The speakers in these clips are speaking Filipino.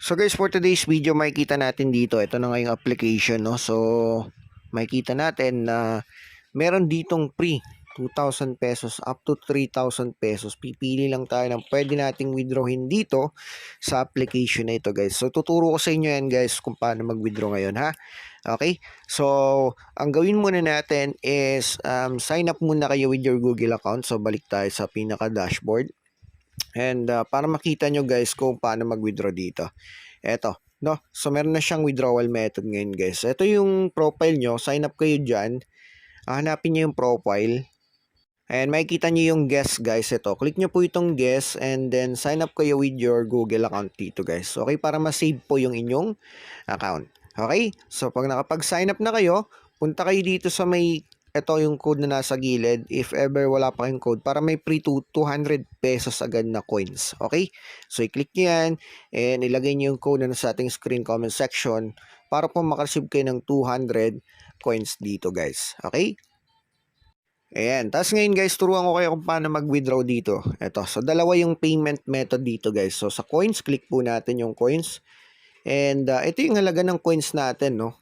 So guys, for today's video, makikita natin dito, ito na nga yung application, no? So, makikita natin na meron ditong free 2,000 pesos up to 3,000 pesos. Pipili lang tayo ng pwede nating withdrawin dito sa application na ito, guys. So, tuturo ko sa inyo yan, guys, kung paano mag-withdraw ngayon, ha? Okay? So, ang gawin muna natin is sign up muna kayo with your Google account. So, balik tayo sa pinaka-dashboard. And para makita nyo guys kung paano mag-withdraw dito. Eto, no? So meron na siyang withdrawal method ngayon guys. Ito yung profile nyo. Sign up kayo dyan. Hanapin nyo yung profile. And makikita nyo yung guest guys. Ito, click nyo po itong guest and then sign up kayo with your Google account dito guys. Okay, para ma-save po yung inyong account. Okay, so pag nakapag-sign up na kayo, punta kayo dito sa may ito yung code na nasa gilid. If ever wala pa kayong code, para may free 200 pesos agad na coins. Okay? So, i-click nyo yan and ilagay nyo yung code na nasa ating screen comment section para po makareceive kayo ng 200 coins dito guys. Okay? Ayan. Tapos ngayon guys, turuan ko kayo kung paano mag-withdraw dito. Ito. So, dalawa yung payment method dito guys. So, sa coins, click po natin yung coins. And ito yung halaga ng coins natin, no?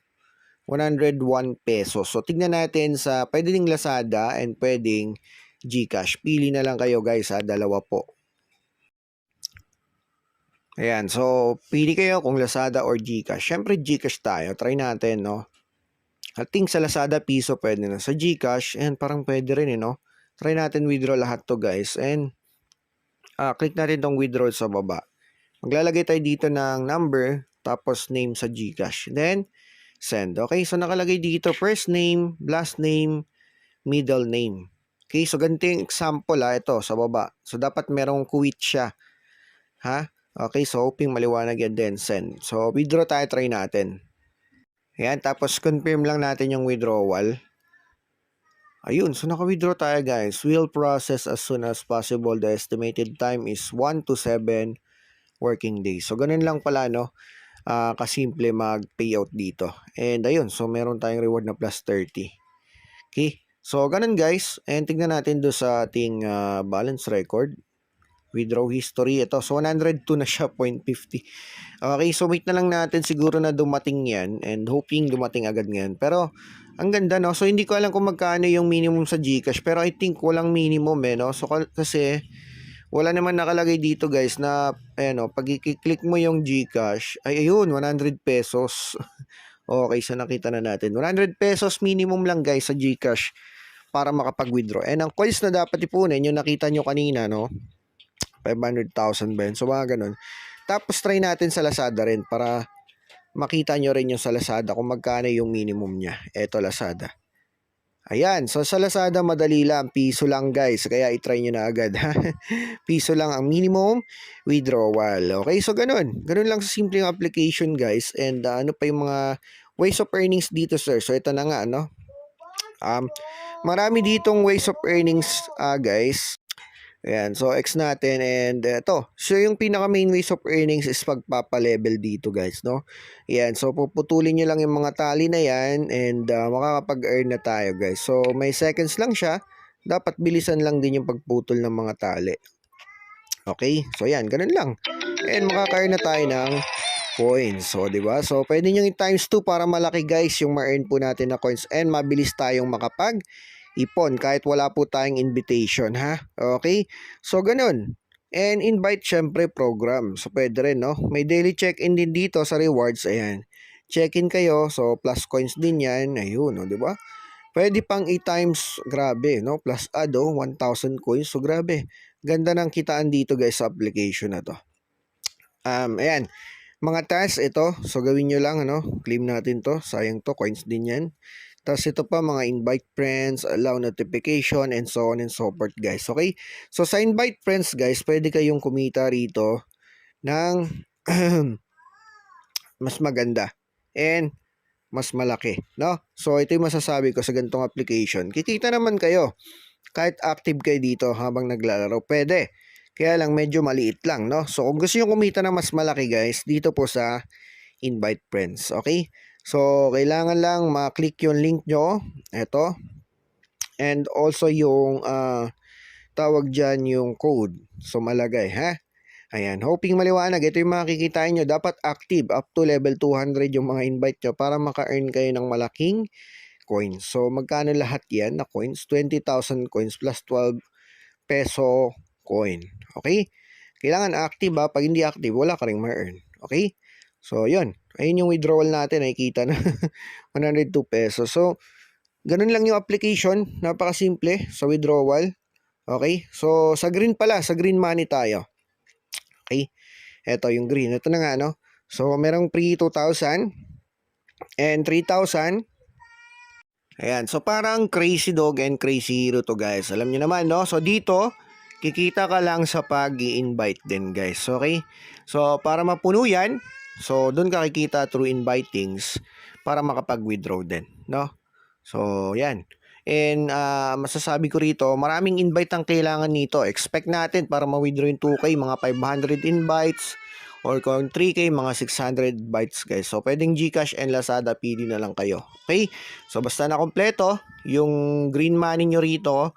101 pesos. So, tignan natin sa pwede ding Lazada and pwedeng GCash. Pili na lang kayo guys ha, dalawa po. Ayan, so pili kayo kung Lazada or GCash. Siyempre GCash tayo, try natin, no? I think sa Lazada piso pwede na. Sa GCash, and parang pwede rin, no? Try natin withdraw lahat to guys. And click natin tong withdraw sa baba. Maglalagay tayo dito ng number, tapos name sa GCash. Then, send. Okay, so nakalagay dito first name, last name, middle name. Okay, so ganito yung example ito sa baba. So dapat merong quit siya. Ha? Okay, so hoping maliwanag yan din. Send. So withdraw tayo, try natin. Ayan, tapos confirm lang natin yung withdrawal. Ayun, so naka-withdraw tayo guys. Will process as soon as possible. The estimated time is 1 to 7 working days. So ganun lang pala, no? Kasimple mag-payout dito. And ayun, so meron tayong reward na plus 30. Okay, so ganun guys. And tignan natin do sa ating balance record. Withdraw history. Ito, so 102 na siya, 0.50. Okay, so wait na lang natin siguro na dumating yan. And hoping dumating agad ngayon. Pero, ang ganda, no? So, hindi ko alam kung magkano yung minimum sa GCash. Pero I think walang minimum, no? So, kasi wala naman nakalagay dito guys na pag i-click mo yung GCash, ay ayun, 100 pesos. Okay, so nakita na natin. 100 pesos minimum lang guys sa GCash para makapag-withdraw. And ang coins na dapat ipunin, yung nakita nyo kanina, no? 500,000 ba yun? So mga ganun. Tapos try natin sa Lazada rin para makita nyo rin yung sa Lazada kung magkano yung minimum niya. Eto Lazada. Ayan, so sa Lazada madali lang, piso lang guys, kaya i-try nyo na agad. Piso lang ang minimum withdrawal. Okay, so ganun lang sa simpleng application guys. And ano pa yung mga ways of earnings dito sir? So ito na nga, no? Marami ditong ways of earnings guys. Ayan, so X natin and ito. So yung pinaka main ways of earnings is pagpapa-level dito guys, no? Ayan, so puputulin nyo lang yung mga tali na yan and makakapag-earn na tayo guys. So may seconds lang siya. Dapat bilisan lang din yung pagputol ng mga tali. Okay, so yan, ganun lang. And makaka-earn na tayo ng coins. So, di ba? So, pwede nyo i-times 2 para malaki guys yung ma-earn po natin na coins and mabilis tayong makapag-ipon kahit wala po tayong invitation, ha? Okay? So, ganun. And invite syempre program. So, pwede rin, no? May daily check-in din dito sa rewards. Ayan. Check-in kayo. So, plus coins din yan. Ayun, no? Di ba? Pwede pang i-times, grabe, no? Plus add, 1,000 coins. So, grabe. Ganda ng kitaan dito guys sa application na to. Ayan. Mga tasks, ito. So, gawin nyo lang, claim natin to. Sayang to, coins din yan. Tapos, ito pa, mga invite friends, allow notification, and so on and so forth, guys. Okay? So, sa invite friends, guys, pwede kayong kumita rito ng mas maganda. And, mas malaki, no? So, ito yung masasabi ko sa ganitong application. Kikita naman kayo. Kahit active kayo dito habang naglalaro, pwede. Kaya lang medyo maliit lang, no? So, kung gusto nyo kumita na mas malaki guys, dito po sa invite friends, okay? So, kailangan lang ma-click yung link nyo, eto. And also yung tawag dyan yung code. So, malagay, ha? Ayan, hoping maliwanag. Ito yung makikita nyo. Dapat active up to level 200 yung mga invite nyo para maka-earn kayo ng malaking coins. So, magkano lahat yan na coins? 20,000 coins plus 12 peso coin. Okay? Kailangan active ha. Pag hindi active, wala ka rin ma-earn. Okay? So, yun. Ayun yung withdrawal natin. Nakikita na 102 pesos. So, ganun lang yung application. Napakasimple sa withdrawal. Okay? So, sa green pala. Sa green money tayo. Okay? Ito yung green. Ito na nga, no? So, merong pre 2,000 and 3,000. Ayan. So, parang crazy dog and crazy hero to, guys. Alam nyo naman, no? So, dito, kikita ka lang sa pag-i-invite din, guys. Okay? So, para mapuno yan, so, doon ka kikita through invitings para makapag-withdraw din, no? So, yan. And masasabi ko rito, maraming invite ang kailangan nito. Expect natin para ma-withdraw yung 2K, mga 500 invites. Or kung 3K, mga 600 bytes, guys. So, pwedeng GCash and Lazada, pili na lang kayo. Okay? So, basta na kompleto yung green money nyo rito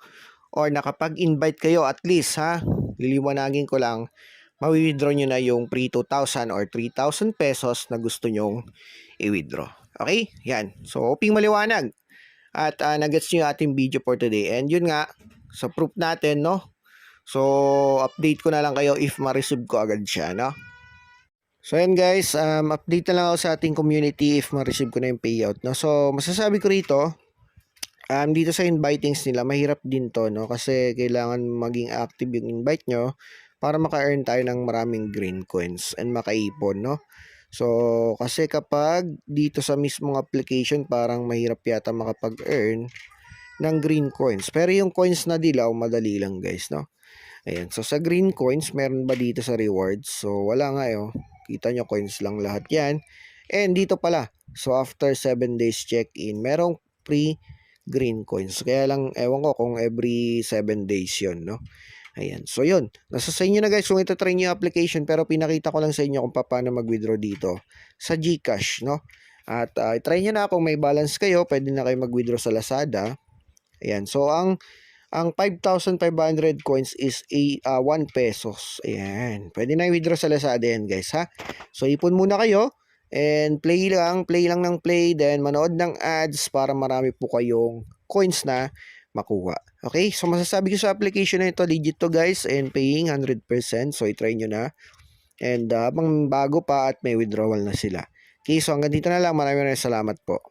or nakapag-invite kayo at least, ha? Liliwanagin ko lang, ma-withdraw nyo na yung pre 2,000 or 3,000 pesos na gusto nyong i-withdraw. Okay? Yan. So, hoping maliwanag. At nagets nyo yung ating video for today. And yun nga, sa proof natin, no? So, update ko na lang kayo if ma-receive ko agad siya, no? So, yan guys, update na lang ako sa ating community if ma-receive ko na yung payout, no? So, masasabi ko rito, dito sa invitings nila, mahirap din to, no? Kasi kailangan maging active yung invite nyo para maka-earn tayo ng maraming green coins and makaipon, no? So, kasi kapag dito sa mismong application, parang mahirap yata makapag-earn ng green coins. Pero yung coins na dilaw, madali lang guys, no? Ayan. So, sa green coins, meron ba dito sa rewards? So, wala nga eh. Kita nyo, coins lang lahat yan. And dito pala, so after 7 days check-in, merong free green coins. Kaya lang, ewan ko kung every 7 days yon, no? Ayan. So, yun. Nasa sa inyo na guys kung ito try nyo yung application, pero pinakita ko lang sa inyo kung paano mag-withdraw dito sa GCash, no? At try nyo na kung may balance kayo, pwede na kayo mag-withdraw sa Lazada. Ayan. So, ang 5,500 coins is 1 pesos. Ayan. Pwede na i-withdraw sa Lazada yan, guys, ha? So, ipon muna kayo and play lang ng play, then manood ng ads para marami po kayong coins na makuha. Okay? So, masasabi ko sa application na ito, legit to guys, and paying 100%. So, i-try nyo na. And habang bago pa at may withdrawal na sila. Okay, so hanggang dito na lang. Maraming salamat po.